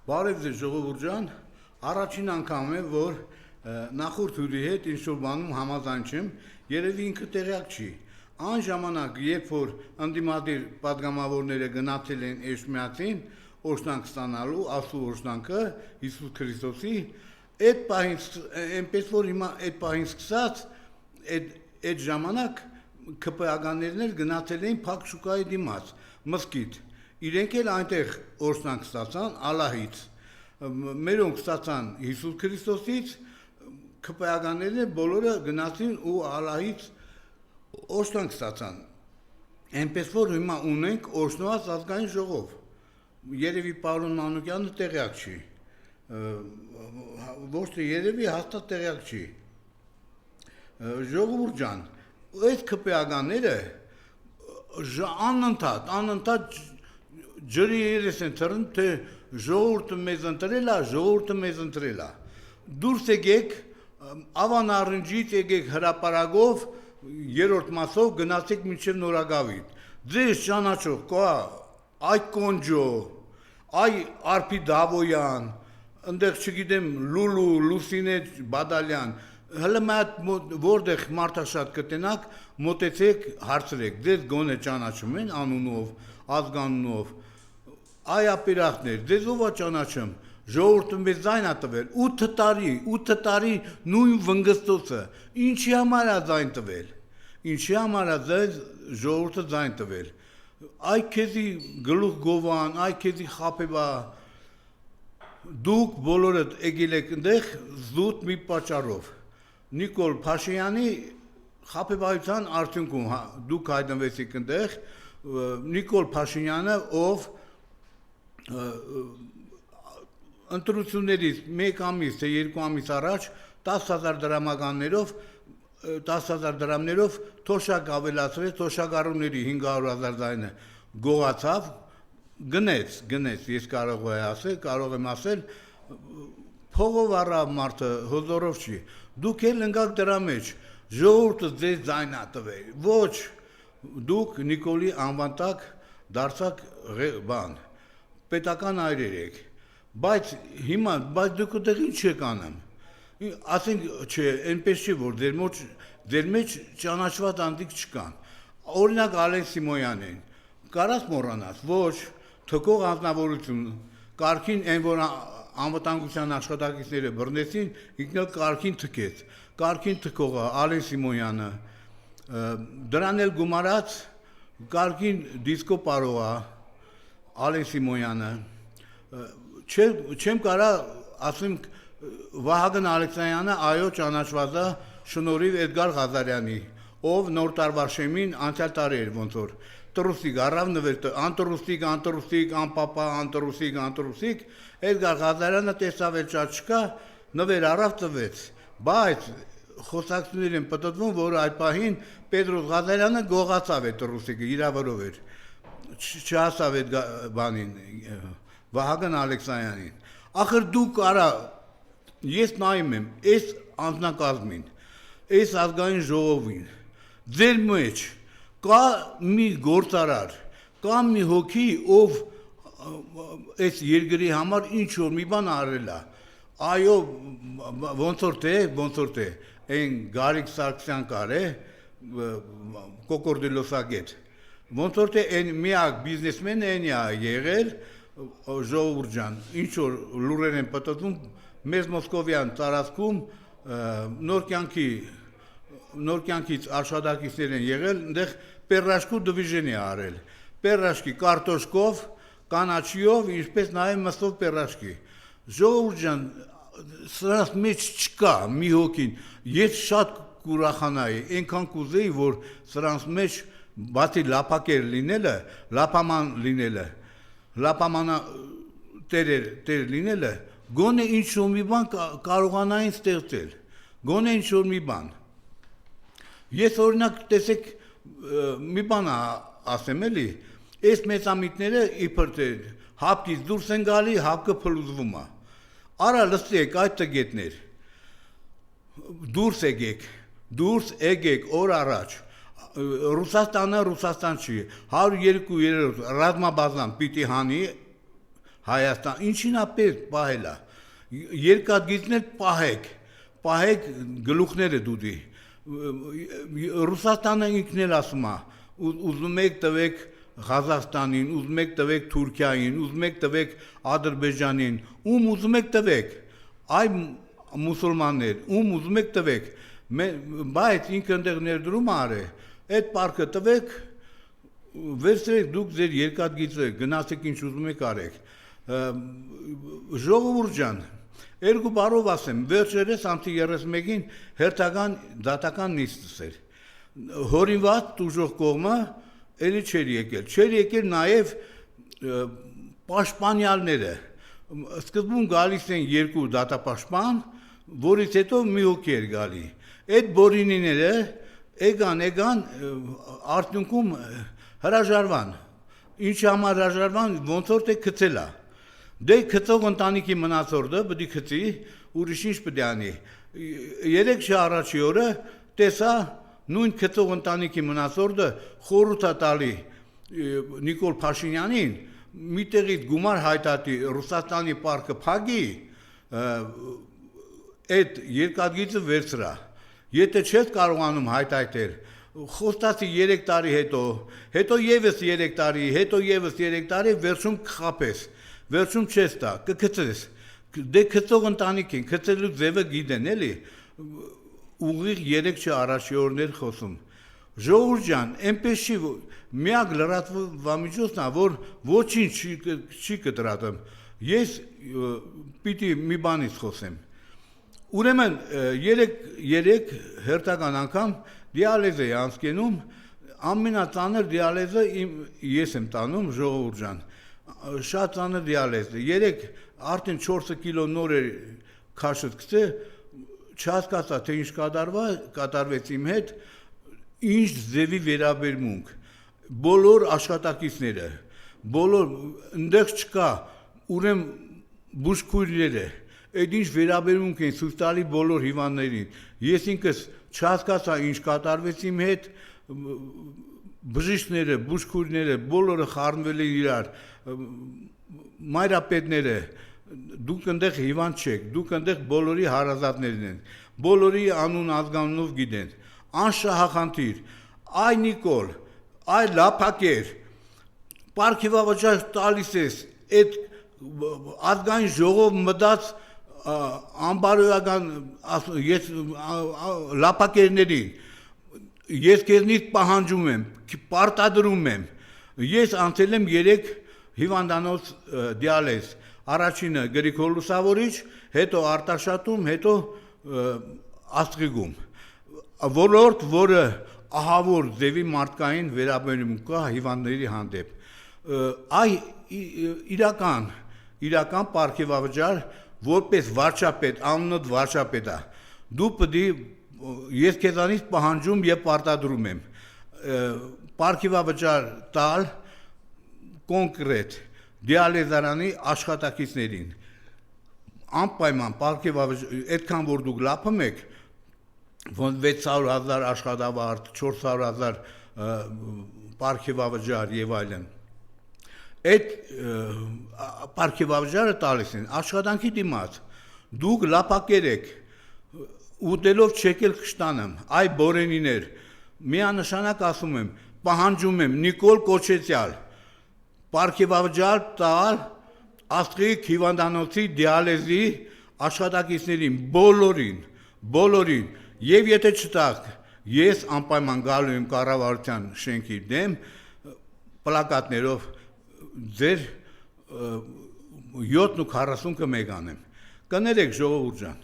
Բարև ձեզ ժողովուրդ ջան, առաջին անգամ է, որ նախորդ հյուրի հետ ինչ-որ բանում համաձայն չեմ, երևի ինքը տեղյակ չի։ Այն ժամանակ, երբ որ ընդդիմադիր պատգամավորները գնացել են Էջմիածին, օրհնանք ստանալու, Աստծո օրհնանքը Հիսուս Քրիստոսի, այդ պահին, այնպես որ հիմա այդ պահին սկսած, այդ ժամանակ ԿՊԱ-ականներն էլ գնացել էին Փակ շուկայի դիմաց, մզկիթ։ Իրենք էլ այնտեղ օրհնանք ստացան Ալլահից, մերոնք ստացան Հիսուս Քրիստոսից, ԿՊԱ-ականներն բոլորը գնացին ու Ալլահից օրհնանք ստացան։ Այնպես որ հիմա ունենք օրհնված ազգային ժողով։ Երևի պարոն Մանուկյանը տեղյակ չի։ Ոչ թե երևի հաստատ տեղյակ չի։ Ժողովուրդ ջան, այդ ԿՊԱ-ականները անընդհատ ջրի երես են թռնում, թե ժողովուրդը մեզ ընտրել է, ժողովուրդը մեզ ընտրել է։ Դուրս եկեք, Ավան Առնջից եկեք հրապարակով, երրորդ մասով գնացեք մինչև Նորագավիթ։ Ձեզ ճանաչող կա այ Կոնջո, այ Արփի Դավոյան, ընդեղ չգիտեմ Լուլու, Լուսինե Բադալյան, հələ որտեղ մարդաշատ կտենաք, մոտեցեք, հարցրեք, ձեզ գոնե ճանաչում են անունով, ազգանունով, այ ապերախներ, ձեզ ով է ճանաչում, ժողովուրդը մեզ ձայն է տվել, 8 տարի նույն վնգստոցը, ինչի համար է ձայն տվել, ինչի համար է ձեզ ժողովուրդը ձայն տվել, այ քեզի գլուխ գովան, այ քեզի խապեվա, դուք բոլորդ եկել եք ընդեղ զուտ մի պատճառով, Նիկոլ Փաշինյանի խապեվայության արդյունքում դուք հայտնվեցիք ընդեղ, Նիկոլ Փաշինյանը, ով ընտրություններից 1 ամիս թե 2 ամիս առաջ 10,000 դրամներով թոշակ ավելացրեց, թոշակառուների 500,000 ձայնը գողացավ, գնեց, ես կարող եմ ասել, փողով առավ մարդը, հոզորով չի, դուք էլ ընկաք դրա մեջ, ժողովուրդը ձեզ ձայն է տվել, ոչ, դուք Նիկոլի անվան տակ դարձաք պետական այրեր եք, բայց հիմա, դուք ուտեղ ինչ եք անում, ասենք չէ, այնպես չի, որ ձեր մեջ ճանաչված անձիկ չկան, օրինակ Ալեն Սիմոյանին, կարաս մոռանաս, ոչ, թքող անձնավորություն, կարգին այն, որ անվտանգության աշխատակիցները բռնեցին, ինքն էլ կարգին թքեց, կարգին թքողը Ալեն Սիմոյանը, դրան էլ գումարած կարգին դիսկո պարողա Ալեն Սիմոյանը, չեմ կարա ասեմ Վահագն Ալեքսանյանը այո ճանաչված է շնորհիվ Էդգար Ղազարյանի, ով նոր տարվա շեմին անցյալ տարի էր ոնց որ Տրուսիկ առավ նվեր, անտրուսիկ, անպապա, անտրուսիկ, Էդգար Ղազարյանը տեսավ էլ ճաճկա, նվեր առավ տվեց, բայց խոսակցություններ են պտտվում, որ այդ պահին Պետրոս Ղազարյանը գողացավ է Տրուսիկը, իրավորով էր, չհասավ այդ բանին, Վահագն Ալեքսանյանին, ախր դուք արա, ես նայում եմ, այս անձնակազմին, այս ազգային ժողովին, ձեր մեջ կա մի գործարար, կա մի հոգի, ով այս երկրի համար ինչ-որ մի բան արել է, այո, ոնց որ թե, այն Գարիկ Սարգսյան կար է, կոկորդիլոսագետ, ոնց որ թե այն միակ բիզնեսմենը այն է եղել, ժողովուրդ ջան, ինչ-որ լուրեր են պտտվում, մեզ Մոսկովյան տարածքում նոր կյանքից աշխատակիցներ են եղել, ընդեղ պերրաշկու դվիժեն է արել, պերրաշկի կարտոշկով, կանաչիով, ինչպես նաև մսով պերրաշկի, ժողովուրդ ջան, սրանց մեջ չկա մի հոգին, ես շատ կուրախանայի, այնքան կուզեի, որ սրանց մեջ բացի լապակեր լինելը, լապաման լինելը, լապամանա տեր լինելը, գոնե ինչ-որ մի բան կարողանային ստեղծել, գոնե ինչ-որ մի բան։ Ես օրինակ տեսեք մի բան ասեմ էլի, այս մեծամիտները իբր թե հապկից դուրս են գալի, հապկը փլուզվում է։ Արա լսեք այդ տգետներ, դուրս եկեք օր առաջ, Ռուսաստանը Ռուսաստան չի, 102 ռազմաբազան պիտի հանի, Հայաստան, ինչին է պետք պահելա։ Երկաթգիծներ պահեք գլուխները դուդի։ Ռուսաստանը ինքն էլ ասում է, ուզում եք տվեք Ղազախստանին, ուզում եք տվեք Թուրքիային, ուզում եք տվեք Ադրբեջանին, ում ուզում եք տվեք, այ մուսուլմաններ, ում ուզում եք տվեք, բայց ինքը ընդեղ ներդրում արե, այդ պարկը տվեք, վերցրեք դուք ձեր երկաթգիծը, գնացեք ինչ ուզում եք արեք, ժողովուրդ ջան, երկու բառով ասեմ, վերջերս ամսի 31-ին հերթական դատական նիստս էր, հորինված տուժող կողմը էլի չէր եկել նաև պաշտպանյալները, սկզբում գալիս են երկու դատապաշտպան, որից հետո մի հոգի էր գալի, այդ բորինիները եկան արդյունքում հրաժարվան, ինչ համար հրաժարվան, ոնց որ թե գցել է, դե գծող ընտանիքի մնացորդը պիտի գցի, ուրիշ ինչ պիտի անի, 3 շաբաթ առաջի օրը տեսա նույն գծող ընտանիքի մնացորդը խորհուրդ է տալի Նիկոլ Փաշինյանին մի տեղից գումար հայտարարի Ռուսաստանի պարկը փակի, այդ երկաթգիծը վերցրա, եթե չես կարողանում հայտարարել, խոստացի 3 տարի հետո եւս 3 տարի, հետո եւս 3 տարի, վերջում կխապես, վերջում չես տա, կգցես, դե գծող ընտանիքին, գծելու ձևը գիտեն էլի, ուղիղ 3 առաջի օրներ խոսում, ժողովուրդ ջան, այնպես չի, միակ լրատվամիջոցն է, որ ոչինչ չի կտրատում, ես պիտի մի բանից խոսեմ, ուրեմն 3 հերթական անգամ դիալեզ էի անցկենում, ամենածանր դիալեզը ես եմ տանում, ժողովուրդ ջան, շատ ծանր դիալեզ է, 3 արդեն 4 կիլո նոր էր քաշըց գցե, չհասկացա, թե ինչ կատարվեց իմ հետ, ինչ ձևի վերաբերմունք, բոլոր աշխատակիցները, բոլոր, ընդեղ չկա, ուրեմ բուժքույրները, այդ ինչ վերաբերմունք են ցույց տալի բոլոր հիվանդներին, ես ինքս չհասկացա, ինչ կատարվեց իմ հետ, բժիշկները, բուժքույրները, բոլորը խառնվել են իրար, մայրապետները, դուք ընդեղ հիվանդ չեք, դուք ընդեղ բոլորի հարազատներն են, բոլորի անուն ազգանունով գիտեն, անշահախնդիր, այ Նիկոլ, այ լափակեր, պարգևավճար տալիս ես, այդ ազգային ժողով մտած անբարոյական լափակերներին, ես քեզնից պահանջում եմ, պարտադրում եմ, ես անցել եմ 3 հիվանդանոց դիալեզ, առաջինը Գրիգոր Լուսավորիչ, հետո Արտաշատում, հետո Աստրիգում, ոլորտ, որը ահավոր ձևի մարդկային վերաբերմունք կա հիվանդների հանդեպ, այ իրական պարգևավճար, որպես վարչապետ, անունդ վարչապետ է, դու պիտի, ես քեզանից պահանջում եւ պարտադրում եմ, պարգևավճար տալ կոնկրետ դիալեզարանի աշխատակիցներին, անպայման պարգևավճար, այդքան որ դուք լափում եք, 600,000 աշխատավարձ, 400,000 պարգևավճար եւ այլն, այդ պարգևավճարը տալիս են աշխատանքի դիմաց, դուք լափակեր եք, ուտելով չեկել կշտանեմ, այ բորենիներ, միանշանակ ասում եմ, պահանջում եմ Նիկոլ Կոչեցյալ, պարգևավճար տալ Աստրիկ հիվանդանոցի դիալեզի աշխատակիցներին, բոլորին, եւ եթե չտաք, ես անպայման գալու եմ կառավարության շենքի դեմ, պլակատներով ձեր 740 կմեգանեմ, կներեք ժողովուրդ ջան,